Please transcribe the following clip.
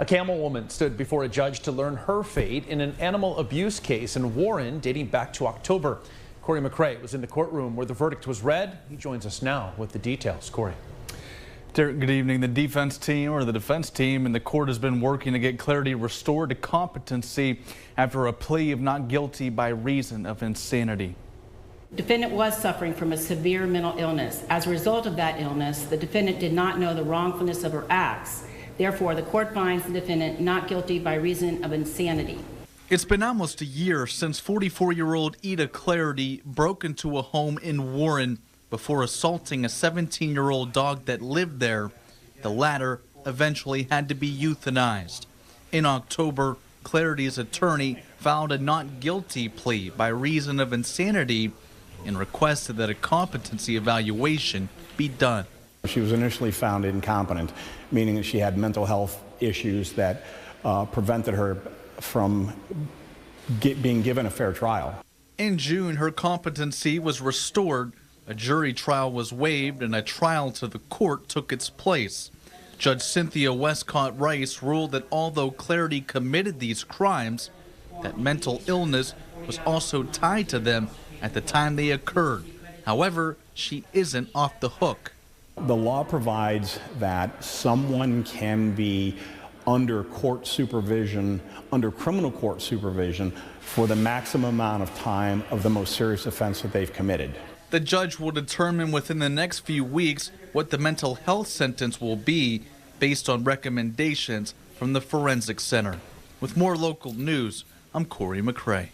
A Campbell woman stood before a judge to learn her fate in an animal abuse case in Warren dating back to October. Corey McRae was in the courtroom where the verdict was read. He joins us now with the details. Corey. Derek, good evening. The defense team in the court has been working to get clarity restored to competency after a plea of not guilty by reason of insanity. Defendant was suffering from a severe mental illness. As a result of that illness, the defendant did not know the wrongfulness of her acts. Therefore, the court finds the defendant not guilty by reason of insanity. It's been almost a year since 44-year-old Ida Clarity broke into a home in Warren before assaulting a 17-year-old dog that lived there. The latter eventually had to be euthanized. In October, Clarity's attorney filed a not guilty plea by reason of insanity and requested that a competency evaluation be done. She was initially found incompetent, meaning that she had mental health issues that prevented her from being given a fair trial. In June, her competency was restored. A jury trial was waived and a trial to the court took its place. Judge Cynthia Westcott Rice ruled that although Clarity committed these crimes, that mental illness was also tied to them at the time they occurred. However, she isn't off the hook. The law provides that someone can be under court supervision, under criminal court supervision, for the maximum amount of time of the most serious offense that they've committed. The judge will determine within the next few weeks what the mental health sentence will be based on recommendations from the Forensic Center. With more local news, I'm Corey McRae.